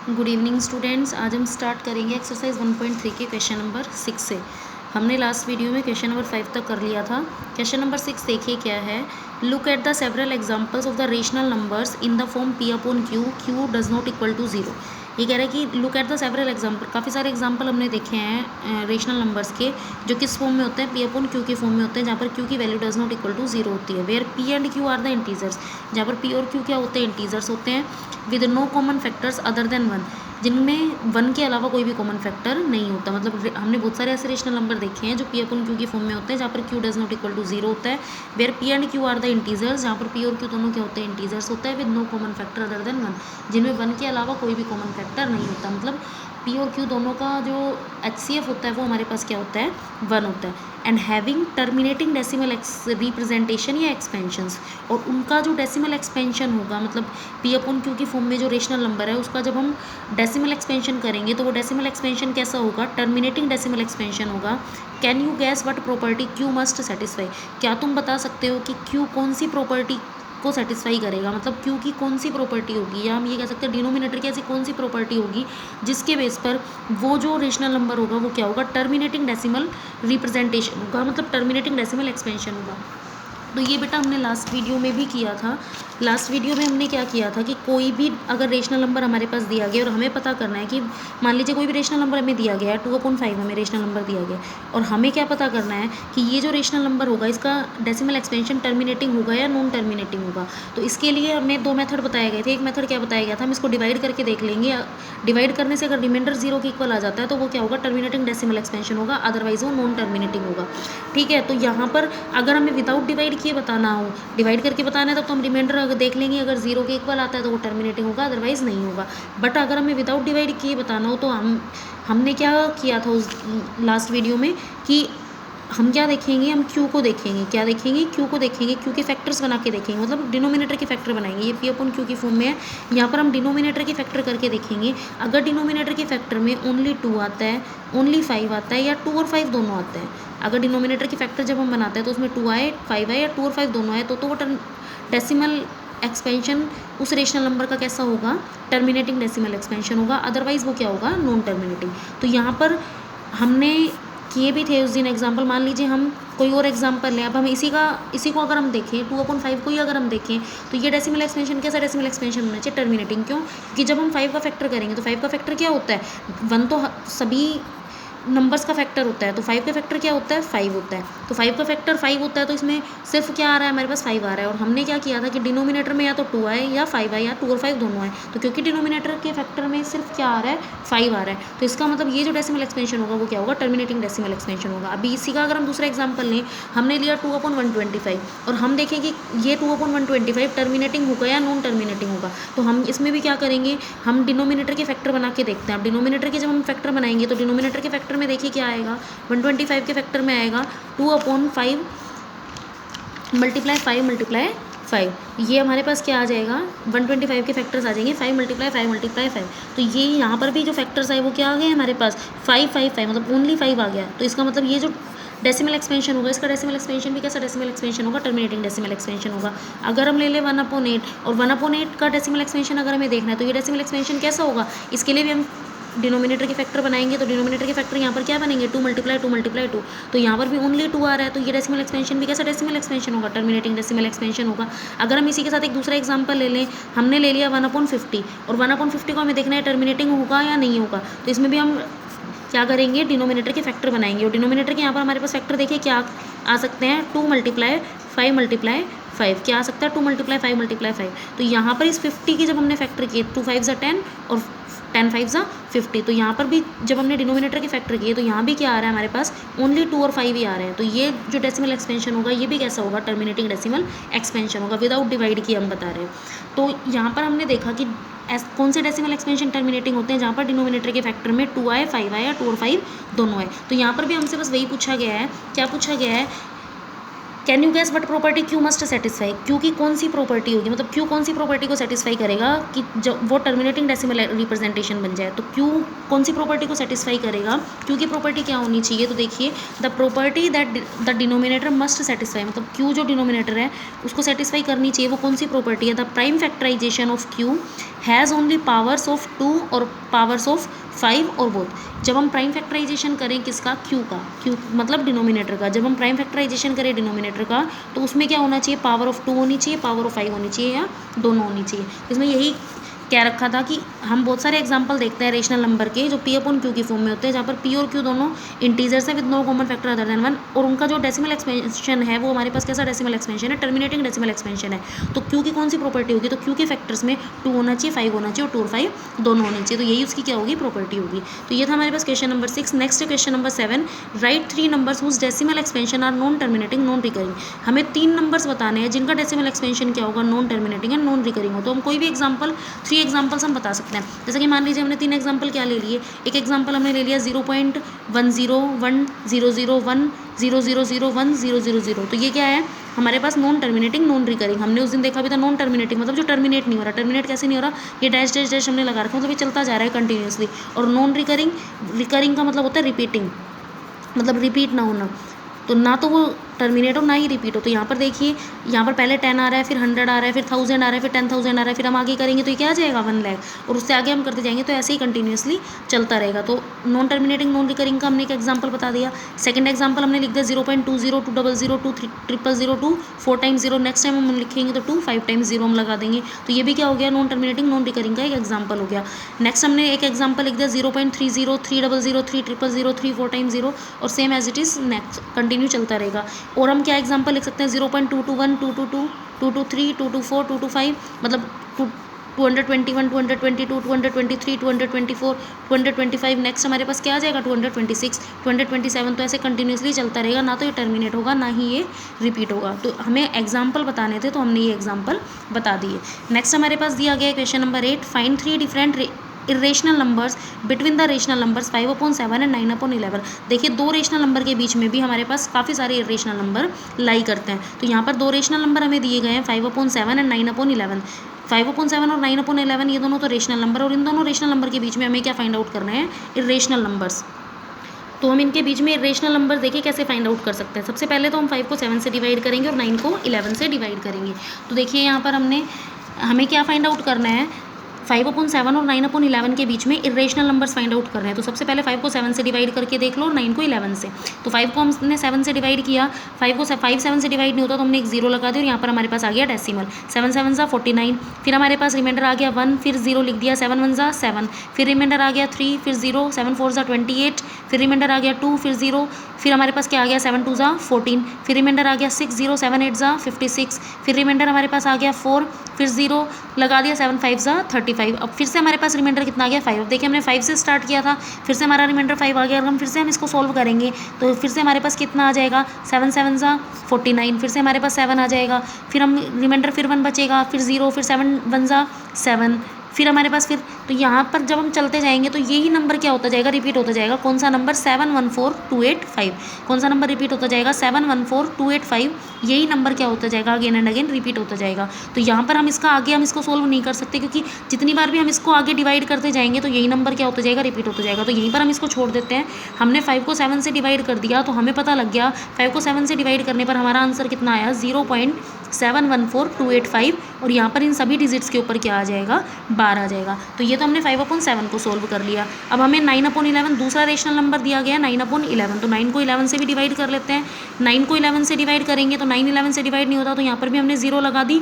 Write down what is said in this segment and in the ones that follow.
Good evening students. आज हम start करेंगे एक्सरसाइज 1.3 के क्वेश्चन नंबर 6 से। हमने लास्ट वीडियो में क्वेश्चन नंबर 5 तक कर लिया था। क्वेश्चन नंबर 6 देखिए क्या है। Look at the several examples of the rational numbers in the form p upon q, q does not equal to zero. ये कह रहा है कि look at the several example, काफ़ी सारे एग्जांपल हमने देखे हैं रेशनल नंबर्स के जो किस फॉर्म में होते हैं, p अपॉन क्यू के फॉर्म में होते हैं, जहाँ पर q की value does not equal to zero होती है। Where p and q are the integers, जहाँ पर p और q क्या होते हैं, इंटीजर्स होते हैं। With no common factors other than one, जिनमें वन के अलावा कोई भी कॉमन फैक्टर नहीं होता। मतलब हमने बहुत सारे ऐसे रेशनल नंबर देखे हैं जो p अपन q की फॉर्म में होते हैं, जहाँ पर q does not equal to zero होता है। Where p and q are the integers, जहाँ पर p और q दोनों क्या होते हैं, इंटीजर्स होता है। With no common factor other than one, जिनमें वन के अलावा कोई भी कॉमन फैक्टर नहीं होता। मतलब p और q दोनों का जो HCF होता है वो हमारे पास क्या होता है, वन होता है। And having terminating decimal representation या एक्सपेंशंस, और उनका जो डेसिमल एक्सपेंशन होगा, मतलब p अपॉन q की फॉर्म में जो रेशनल नंबर है उसका जब हम डेसिमल एक्सपेंशन करेंगे तो वो डेसिमल एक्सपेंशन कैसा होगा, टर्मिनेटिंग डेसिमल एक्सपेंशन होगा। Can you gas what property q must satisfy, क्या तुम बता सकते हो कि q कौन सी प्रॉपर्टी को सेटिस्फाई करेगा। मतलब q की कौन सी प्रॉपर्टी होगी, या हम ये कह सकते हैं डिनोमिनेटर की ऐसी कौन सी प्रॉपर्टी होगी जिसके बेस पर वो जो रेशनल नंबर होगा वो क्या होगा, टर्मिनेटिंग डेसिमल रिप्रेजेंटेशन होगा, मतलब टर्मिनेटिंग डेसिमल एक्सपेंशन होगा। तो ये बेटा हमने लास्ट वीडियो में भी किया था। लास्ट वीडियो में हमने क्या किया था कि कोई भी अगर रेशनल नंबर हमारे पास दिया गया और हमें पता करना है कि मान लीजिए कोई भी रेशनल नंबर हमें दिया गया है 2/5 हमें रेशनल नंबर दिया गया और हमें क्या पता करना है कि ये जो रेशनल नंबर होगा इसका डेसिमल एक्सपेंशन टर्मिनेटिंग होगा या नॉन टर्मिनेटिंग होगा। तो इसके लिए हमें दो मेथड बताए गए थे। एक मेथड क्या बताया गया था, हम इसको डिवाइड करके देख लेंगे। डिवाइड करने से अगर रिमाइंडर जीरो के इक्वल आ जाता है तो वो क्या होगा, टर्मिनेटिंग डेसिमल एक्सपेंशन होगा, अदरवाइज वो नॉन टर्मिनेटिंग होगा। ठीक है, तो यहाँ पर अगर हमें विदाउट डिवाइड किए बताना हो, डिवाइड करके बताना है तब तो हम रिमाइंडर अगर देख लेंगे, अगर जीरो के इक्वल आता है तो वो टर्मिनेटिंग होगा, अदरवाइज नहीं होगा। बट अगर हमें विदाउट डिवाइड किए बताना हो तो हमने क्या किया था उस लास्ट वीडियो में कि हम क्या देखेंगे, हम q को देखेंगे। क्या देखेंगे, q को देखेंगे, q के फैक्टर्स बना के देखेंगे, मतलब डिनोमिनेटर के फैक्टर बनाएंगे। ये p अपन q की फॉर्म में है, यहाँ पर हम डिनोमिनेटर के फैक्टर करके देखेंगे। अगर डिनोमिनेटर के फैक्टर में ओनली 2 आता है, ओनली 5 आता है, या 2 और 5 दोनों आते हैं। अगर डिनोमिनेटर की फैक्टर जब हम बनाते हैं तो उसमें 2 आए, 5 आए, या 2 और 5 दोनों आए, तो वो डेसिमल एक्सपेंशन उस रेशनल नंबर का कैसा होगा, टर्मिनेटिंग डेसिमल एक्सपेंशन होगा, अदरवाइज वो क्या होगा, नॉन टर्मिनेटिंग। तो यहाँ पर हमने किए भी थे उस दिन एग्जाम्पल। मान लीजिए हम कोई और एग्जाम्पल लें, अब हम इसी को अगर हम देखें 2/5 को ही अगर हम देखें तो ये डेसिमल एक्सपेंशन कैसा डेसिमल एक्सपेंशन होना चाहिए, टर्मिनेटिंग। क्यों, क्योंकि जब हम 5 का फैक्टर करेंगे तो 5 का फैक्टर क्या होता है, 1 तो सभी नंबर्स का फैक्टर होता है, तो 5 का फैक्टर क्या होता है, 5 होता है। तो 5 का फैक्टर 5 होता है, तो इसमें सिर्फ क्या आ रहा है, हमारे पास 5 आ रहा है। और हमने क्या किया था कि डिनोमिनेटर में या तो 2 आए या 5 आए, या 2 और 5 दोनों आए। तो क्योंकि डिनोमिनेटर के फैक्टर में सिर्फ क्या आ रहा है, 5 आ रहा है, तो इसका मतलब ये जो डेसिमल एक्सपेंशन होगा वो क्या होगा, टर्मिनेटिंग डेसिमल एक्सपेंशन होगा। अभी इसी का अगर हम दूसरा एग्जाम्पल लें, हमने लिया 2/125 और हम देखें कि ये 2/125 टर्मिनेटिंग होगा या नॉन टर्मिनेटिंग होगा। तो हम इसमें भी क्या करेंगे, हम डिनोमिनेटर के फैक्टर बना के देखते हैं। अब डिनोमिनेटर के जब हम फैक्टर बनाएंगे तो डिनोमिनेटर के फैक्टर में देखिए क्या आएगा, 125 के फैक्टर में आएगा 2/5 मल्टीप्लाई 5 मल्टीप्लाई 5। ये हमारे पास क्या आ जाएगा, 125 के फैक्टर्स आ जाएंगे 5 मल्टीप्लाई 5 मल्टीप्लाई 5। तो ये यहाँ पर भी जो फैक्टर्स आए वो क्या आ गए हमारे पास, 5 5 5, मतलब ओनली 5 आ गया। तो इसका मतलब ये जो डेसिमल एक्सपेंशन होगा, इसका डेसिमल एक्सपेंशन भी कैसा डेसिमल एक्सपेंशन होगा, टर्मिनेटिंग डेसिमल एक्सपेंशन होगा। अगर हम ले लें 1/8 और 1/8 का डेसिमल एक्सपेंशन अगर हमें देखना है तो ये डेसिमल एक्सपेंशन कैसा होगा, इसके लिए भी हम डिनोमिनेटर के फैक्टर बनाएंगे। तो डिनोमिनेटर के फैक्टर यहाँ पर क्या बनेंगे, 2 मल्टीप्लाई 2 मल्टीप्लाई 2। तो यहाँ पर भी ओनली 2 आ रहा है, तो ये डेसिमल एक्सपेंशन भी कैसा डेसिमल एक्सपेंशन होगा, टर्मिनेटिंग डेसिमल एक्सपेंशन होगा। अगर हम इसी के साथ एक दूसरा एग्जांपल ले लें, हमने ले लिया 1/50 और 1/50 को हमें देखना है टर्मिनेटिंग होगा या नहीं होगा। तो इसमें भी हम क्या करेंगे, डिनोमिनेटर के फैक्टर बनाएंगे। और डिनोमिनेटर के यहाँ पर हमारे पास फैक्टर देखिए क्या आ सकते हैं, 2 मल्टीप्लाई 5 मल्टीप्लाई 5 क्या आ सकता है, 2 मल्टीप्लाई 5 मल्टीप्लाई 5। तो यहाँ पर इस 50 की जब हमने फैक्टर किए, 2 5 10 और 10 5 50, तो यहाँ पर भी जब हमने डिनोमिनेटर के फैक्टर किए तो यहाँ भी क्या आ रहा है हमारे पास, ओनली 2 और 5 ही आ रहे हैं। तो ये जो डेसिमल एक्सपेंशन होगा ये भी कैसा होगा, टर्मिनेटिंग डेसिमल एक्सपेंशन होगा, विदाउट डिवाइड किए हम बता रहे हैं। तो यहाँ पर हमने देखा कि कौन से डेसिमल एक्सपेंशन टर्मिनेटिंग होते हैं, जहाँ पर डिनोमिनेटर के फैक्टर में 2 आए 5 आए या 2 और 5 दोनों आए। तो यहाँ पर भी हमसे बस वही पूछा गया है, क्या पूछा गया है, can you gas what property Q must satisfy, Q की कौन सी प्रॉपर्टी होगी, मतलब क्यू कौन सी प्रॉपर्टी को सेटिस्फाई करेगा कि जब वो टर्मिनेटिंग डेसिमल रिप्रेजेंटेशन बन जाए। तो क्यू कौन सी प्रॉपर्टी को सेटिस्फाई करेगा, क्यू की प्रॉपर्टी क्या होनी चाहिए। तो देखिए the property that the denominator must satisfy, मतलब क्यू जो डिनोमिनेटर है उसको सेटिस्फाई करनी चाहिए, वो कौन सी प्रॉपर्टी है। The prime factorization of q has only powers of 2 और पावर्स ऑफ 5 और बोथ। जब हम प्राइम फैक्टराइजेशन करें किसका, क्यू का, क्यू मतलब डिनोमिनेटर का, जब हम प्राइम फैक्टराइजेशन करें डिनोमिनेटर का तो उसमें क्या होना चाहिए, पावर ऑफ 2 होनी चाहिए, पावर ऑफ 5 होनी चाहिए, या दोनों होनी चाहिए। इसमें यही क्या रखा था कि हम बहुत सारे एग्जांपल देखते हैं रेशनल नंबर के जो पी अपॉन क्यू की फॉर्म में होते हैं, जहाँ पर पी और क्यू दोनों इंटीजर्स है with no common factor other than 1, और उनका जो डेसिमल एक्सपेंशन है वो हमारे पास कैसा डेसिमल एक्सपेंशन है, टर्मिनेटिंग डेसिमल एक्सपेंशन है। तो क्यू की कौन सी प्रॉपर्टी होगी, तो क्यू के फैक्टर्स में 2 होना चाहिए, 5 होना चाहिए और 2 और 5 दोनों होने चाहिए। तो यही उसकी क्या होगी, प्रॉपर्टी होगी। तो ये था हमारे पास question number 6। Next question number 7, write 3 numbers whose decimal expansion are non terminating non recurring. हमें 3 नंबर्स बताने हैं जिनका डेसिमल एक्सपेंशन क्या होगा, non terminating and non recurring हो। तो हम कोई भी एग्जाम्पल 3 एग्जाम्पल्स हम बता सकते हैं। जैसे कि मान लीजिए हमने 3 एग्जांपल क्या ले लिए, एक एग्जांपल हमने ले लिया 0.10100010001000। तो ये क्या है हमारे पास, नॉन टर्मिनेटिंग नॉन रिकरिंग। हमने उस दिन देखा भी था नॉन टर्मिनेटिंग मतलब जो टर्मिनेट नहीं हो रहा। टर्मिनेट कैसे नहीं हो रहा, ये डैश डैश डैश हमने लगा रखा, मतलब ये चलता जा रहा है कंटिन्यूसली। और नॉन रिकरिंग, रिकरिंग का मतलब होता है रिपीटिंग, मतलब रिपीट ना होना। तो ना तो वो टर्मिनेट हो ना ही रिपीट हो। तो यहाँ पर देखिए, यहाँ पर पहले 10 आ रहा है, फिर 100 आ रहा है, फिर 1000 आ रहा है, फिर 10,000 आ रहा है, फिर हम आगे करेंगे तो ये क्या आ जाएगा 1 लाख, और उससे आगे हम करते जाएंगे तो ऐसे ही कंटिन्यूसली चलता रहेगा। तो नॉन टर्मिनेटिंग नॉन रिकरिंग का हमने एक एग्जांपल बता दिया। सेकंड एग्जांपल हमने लिख दिया 0.20, 200, 200, 2 4 टाइम्स 0। नेक्स्ट टाइम हम लिखेंगे तो 2 5 टाइम्स 0 हम लगा देंगे। तो ये भी क्या हो गया, नॉन टर्मिनेटिंग नॉन रिकरिंग का एक एग्जाम्पल हो गया। नेक्स्ट हमने एक एग्जाम्पल लिख दिया 0.30, 300, 300, 3 4 टाइम्स 0, और same as it is next continue चलता रहेगा। और हम क्या एग्जांपल लिख सकते हैं 0.221, 222, 223, 224, 225, मतलब 221, 222, 223, 224, 225। नेक्स्ट हमारे पास क्या आ जाएगा 226, 227। तो ऐसे कंटिन्यूसली चलता रहेगा, ना तो ये टर्मिनेट होगा ना ही ये रिपीट होगा। तो हमें एग्जाम्पल बताने थे तो हमने ये एग्जाम्पल बता दिए। नेक्स्ट हमारे पास दिया गया question number 8, find 3 different irrational numbers between the rational numbers 5/7 and 9/11। देखिए 2 रेशनल नंबर के बीच में भी हमारे पास काफ़ी सारे इरेशनल नंबर लाई करते हैं। तो यहाँ पर 2 रेशनल नंबर हमें दिए गए हैं 5/7 एंड 9/11। 5/7 और 9/11 ये दोनों तो रेशनल नंबर, और इन दोनों रेशनल नंबर के बीच में हमें क्या फाइंड आउट करना है, इरेशनल नंबर्स। तो हम इनके बीच में इरेशनल नंबर देखिए कैसे फाइंड आउट कर सकते हैं। सबसे पहले तो हम 5 को 7 से डिवाइड करेंगे और 9 को 11 से डिवाइड करेंगे। तो देखिए यहाँ पर हमें क्या फाइंड आउट करना है, 5/7 और 9/11 के बीच में इरेशनल नंबर्स फाइंड आउट कर रहे हैं। तो सबसे पहले 5 को 7 से डिवाइड करके देख लो और 9 को 11 से। तो 5 को हमने 7 से डिवाइड किया, 5 7 से डिवाइड नहीं होता तो हमने एक 0 लगा दिया, और यहाँ पर हमारे पास आ गया डेसिमल 7 7 ज़ा 49। फिर हमारे पास रिमाइंडर आ गया 1, फिर 0 लिख दिया, 7 1 ज़ा 7, फिर रिमाइंडर आ गया 3, फिर 0, 7 4 ज़ा 28, फिर रिमाइंडर आ गया 2, फिर 0, फिर हमारे पास क्या आ गया 7 2 ज़ा 14, फिर रिमाइंडर आ गया 6, 0 7 8 ज़ा 56, फिर रिमाइंडर हमारे पास आ गया 4, फिर 0 लगा दिया, 7 5 ज़ा 35। अब फिर से हमारे पास रिमाइंडर कितना आ गया 5। अब देखिए हमने 5 से स्टार्ट किया था, फिर से हमारा रिमाइंडर 5 आ गया, और हम फिर से हम इसको सॉल्व करेंगे तो फिर से हमारे पास कितना आ जाएगा 7 7 ज़ा 49, फिर से हमारे पास 7 आ जाएगा, फिर हम रिमाइंडर फिर 1 बचेगा, फिर 0, फिर 7 1 ज़ा 7, फिर हमारे पास फिर। तो यहाँ पर जब हम चलते जाएंगे तो यही नंबर क्या होता जाएगा, रिपीट होता जाएगा। कौन सा नंबर, 714285। कौन सा नंबर रिपीट होता जाएगा, 714285। यही नंबर क्या होता जाएगा, अगेन एंड अगेन रिपीट होता जाएगा। तो यहाँ पर हम इसको सोल्व नहीं कर सकते, क्योंकि जितनी बार भी हम इसको आगे डिवाइड करते जाएंगे तो यही नंबर क्या होता जाएगा, रिपीट होता जाएगा। तो यहीं पर हम इसको छोड़ देते हैं। हमने 5 को 7 से डिवाइड कर दिया तो हमें पता लग गया 5 को 7 से डिवाइड करने पर हमारा आंसर कितना आया, 0.714285, और यहाँ पर इन सभी डिजिट्स के ऊपर क्या आ जाएगा, 12 आ जाएगा। तो ये तो हमने 5/7 को सोल्व कर लिया। अब हमें 9/11 दूसरा रेशनल नंबर दिया गया 9/11। तो 9 को 11 से भी डिवाइड कर लेते हैं। 9 को 11 से डिवाइड करेंगे तो 9 11 से डिवाइड नहीं होता, तो यहाँ पर भी हमने 0 लगा दी।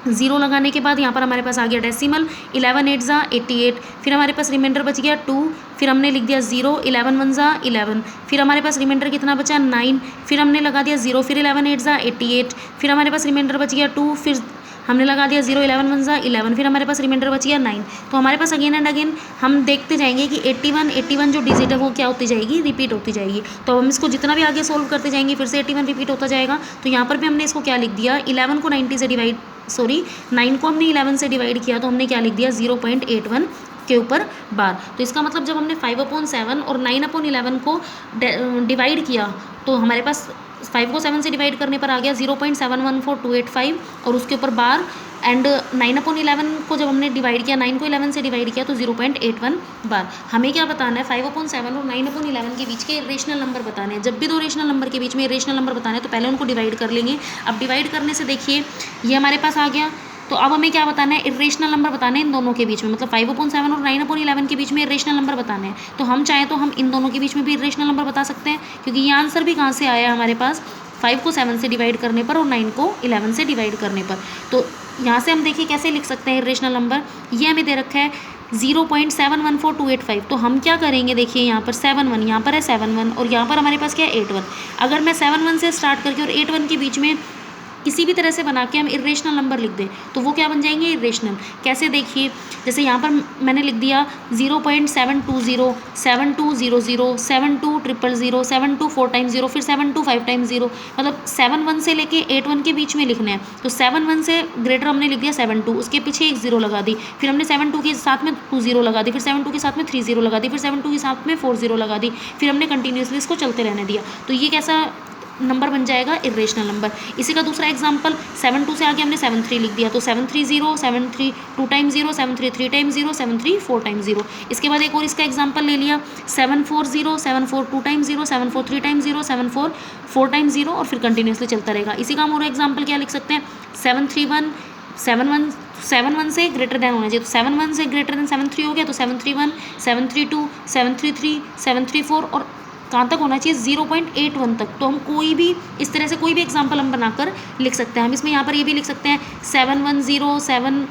0 लगाने के बाद यहाँ पर हमारे पास आ गया डेसिमल 11 8 ज़ा 88, फिर हमारे पास रिमाइंडर बच गया 2, फिर हमने लिख दिया 0, 11 1 ज़ा 11, फिर हमारे पास रिमाइंडर कितना बचा 9, फिर हमने लगा दिया 0, फिर 11 8 ज़ा 88, फिर हमारे पास रिमाइंडर बच गया 2, फिर हमने लगा दिया 0, 11 1 ज़ा 11, फिर हमारे पास रिमाइंडर बच गया 9। तो हमारे पास अगेन एंड अगेन हम देखते जाएंगे कि 81 जो डिजिट है वो क्या होती जाएगी, रिपीट होती जाएगी। तो हम इसको जितना भी आगे सोल्व करते जाएंगे फिर से 81 रिपीट होता जाएगा। तो यहाँ पर भी हमने इसको क्या लिख दिया, 11 को 90 से डिवाइड 9 को हमने 11 से डिवाइड किया तो हमने क्या लिख दिया, 0.81 के ऊपर बार। तो इसका मतलब जब हमने 5/7 और 9/11 को डिवाइड किया तो हमारे पास 5 को 7 से डिवाइड करने पर आ गया 0.714285 और उसके ऊपर बार एंड 9/11 को जब हमने डिवाइड किया 9 को 11 से डिवाइड किया तो 0.81 बार। हमें क्या बताना है 5/7 और 9/11 के बीच के इरेशनल नंबर बताने हैं। जब भी दो रेशनल नंबर के बीच में इरेशनल नंबर बताने हैं तो पहले उनको डिवाइड कर लेंगे। अब डिवाइड करने से देखिए ये हमारे पास आ गया। तो अब हमें क्या बताना है इरेशनल नंबर बताने हैं इन दोनों के बीच में, मतलब 5/7 और 9/11 के बीच में इरेशनल नंबर बताने हैं। तो हम चाहें तो हम इन दोनों के बीच में भी इरेशनल नंबर बता सकते हैं, क्योंकि ये आंसर भी कहाँ से आया है हमारे पास 5 को 7 से डिवाइड करने पर और 9 को 11 से डिवाइड करने पर। तो यहाँ से हम देखिए कैसे लिख सकते हैं इरेशनल नंबर। ये हमें दे रखा है 0.714285। तो हम क्या करेंगे देखिए यहाँ पर 7 1 यहाँ पर है 7 1 और यहाँ पर हमारे पास क्या है 8 1। अगर मैं 7 1 से स्टार्ट करके और 8 1 के बीच में किसी भी तरह से बना के हम इरेशनल नंबर लिख दें तो वो क्या बन जाएंगे इरेशनल। कैसे देखिए जैसे यहाँ पर मैंने लिख दिया 0.720 7200 7200 72 4 टाइम्स 0 फिर 72 5 टाइम्स 0, मतलब 7 1 से लेके 8 1 के बीच में लिखना है। तो 7 1 से ग्रेटर हमने लिख दिया 72, उसके पीछे एक 0 लगा दी, फिर हमने 72 के साथ में 2 0 लगा दी, फिर 72 के साथ में 3 0 लगा दी, फिर 72 के साथ में 4 0 लगा दी, फिर हमने कंटिन्यूसली इसको चलते रहने दिया। तो ये कैसा नंबर बन जाएगा इरेशनल नंबर। इसी का दूसरा एग्जांपल 7 2 से आगे हमने 7 3 लिख दिया। तो 7 3 0 7 3 2 टाइम्स 0 7 3 3 टाइम्स 0 7 3 4 टाइम्स 0। इसके बाद एक और इसका एग्जांपल ले लिया 7 4 0 7 4 2 टाइम्स 0 7 4 3 टाइम्स 0 7 4 4 टाइम्स 0 और फिर कंटिन्यूसली चलता रहेगा। इसी का हम और एग्जांपल क्या लिख सकते हैं 7 3 1 7 1 से ग्रेटर देन होना चाहिए। तो 7 1 से ग्रेटर देन 7 3 हो गया तो 7 3 1 7 3 2 7 3 3 7 3 4 और कहाँ तक होना चाहिए 0.81 तक। तो हम कोई भी इस तरह से कोई भी एग्जांपल हम बनाकर लिख सकते हैं। हम इसमें यहाँ पर ये भी लिख सकते हैं 715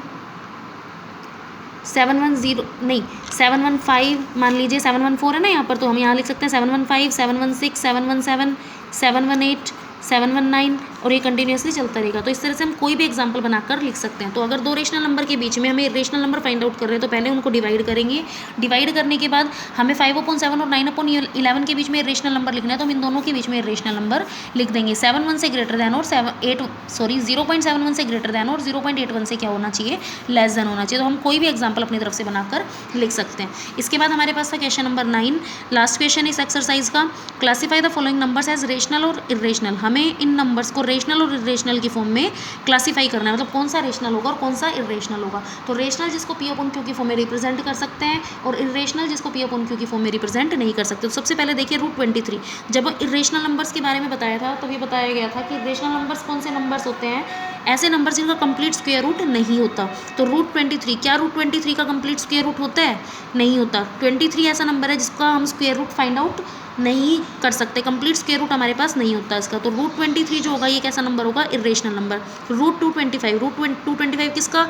मान लीजिए 714 है ना यहाँ पर, तो हम यहाँ लिख सकते हैं 715 716 717 718 719 और ये कंटिन्यूसली चलता रहेगा। तो इस तरह से हम कोई भी एग्जांपल बनाकर लिख सकते हैं। तो अगर दो रेशनल नंबर के बीच में हमें रेशनल नंबर फाइंड आउट कर रहे हैं तो पहले उनको डिवाइड करेंगे। डिवाइड करने के बाद हमें 5/7 और 9/11 के बीच में रेशनल नंबर लिखना है, तो हम इन दोनों के बीच में रेशनल नंबर लिख देंगे। 7 1 से ग्रेटर दैन और 0.71 से ग्रेटर दैन और 0.81 से क्या होना चाहिए लेस देन होना चाहिए। तो हम कोई भी एग्जाम्पल अपनी तरफ से बनाकर लिख सकते हैं। इसके बाद हमारे पास था क्वेश्चन नंबर 9, लास्ट क्वेश्चन इस एक्सरसाइज का। Classify the following numbers as rational और इरेशनल। हमें इन नंबर्स को रेशनल और इरेशनल की फॉर्म में क्लासीफाई करना है, मतलब कौन सा रेशनल होगा और कौन सा इरेशनल होगा। तो रेशनल जिसको पी अपॉन क्यू की फॉर्म में रिप्रेजेंट कर सकते हैं और इरेशनल जिसको पी अपॉन क्यू की फॉर्म में रिप्रेजेंट नहीं कर सकते। तो सबसे पहले देखिए √23। जब इरेशनल नंबर्स के बारे में बताया था तब ये बताया गया था कि इरेशनल नंबर्स कौन से नंबर्स होते हैं, ऐसे नंबर जिनका कंप्लीट स्क्वायर रूट नहीं होता। तो √23 क्या √23 का कंप्लीट स्क्वायर रूट होता है, नहीं होता। 23 ऐसा नंबर है जिसका हम स्क्वायर रूट फाइंड आउट नहीं कर सकते, कंप्लीट स्क्वायर रूट हमारे पास नहीं होता इसका। तो √23 जो होगा ये कैसा नंबर होगा, इरेशनल नंबर। √225 किसका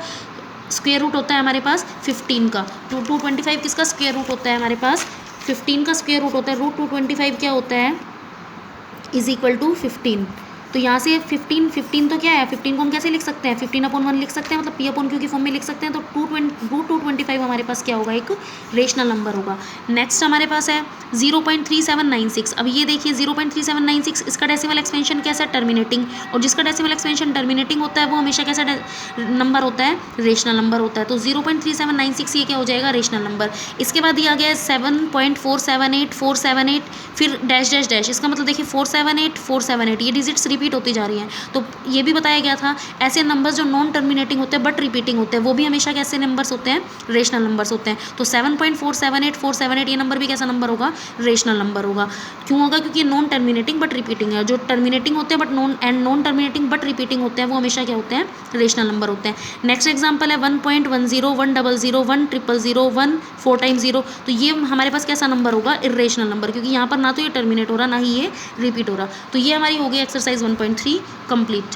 स्क्वायर रूट होता है हमारे पास 15 का। 225 किसका स्क्वायर रूट होता है हमारे पास 15 का स्क्वायर रूट होता है। √225 क्या होता है इज इक्वल टू 15। तो यहाँ से 15 तो क्या है, 15 को हम कैसे लिख सकते हैं 15/1 लिख सकते हैं, मतलब पी अपॉन क्यू की फॉर्म में लिख सकते हैं। तो √225 हमारे पास क्या होगा, एक रेशनल नंबर होगा। नेक्स्ट हमारे पास है 0.3796। अब ये देखिए 0.3796 इसका डेसिमल एक्सपेंशन कैसा है, टर्मिनेटिंग। और जिसका डेसिमल एक्सपेंशन टर्मिनेटिंग होता है वो हमेशा कैसा नंबर होता है, रेशनल नंबर होता है। तो 0.3796 ये क्या हो जाएगा, रेशनल नंबर। इसके बाद दिया गया है 7.478 फिर डैश डैश डैश। इसका मतलब देखिए 478 ये डिजिट्स रिपीट होती जा रही हैं। तो ये भी बताया गया था ऐसे नंबर्स जो नॉन टर्मिनेटिंग होते हैं बट रिपीटिंग होते हैं वो भी हमेशा कैसे नंबर्स होते हैं, रेशनल नंबर्स होते हैं। तो 7.478 ये नंबर भी कैसा नंबर होगा, रेशनल नंबर होगा। क्यों होगा, क्योंकि नॉन टर्मिनेटिंग बट रिपीटिंग है। जो टर्मिनेटिंग होते हैं but non terminating but repeating होते हैं वो हमेशा क्या होते हैं, रेशनल नंबर होते हैं। नेक्स्ट एग्जाम्पल है 1.10 100 100 100 1 4 टाइम्स 0। तो ये हमारे पास कैसा नंबर होगा, इरेशनल नंबर, क्योंकि यहाँ पर ना तो ये टर्मिनेट हो रहा ना ही ये रिपीट हो रहा। तो ये हमारी हो गई एक्सरसाइज 1.3 कंप्लीट।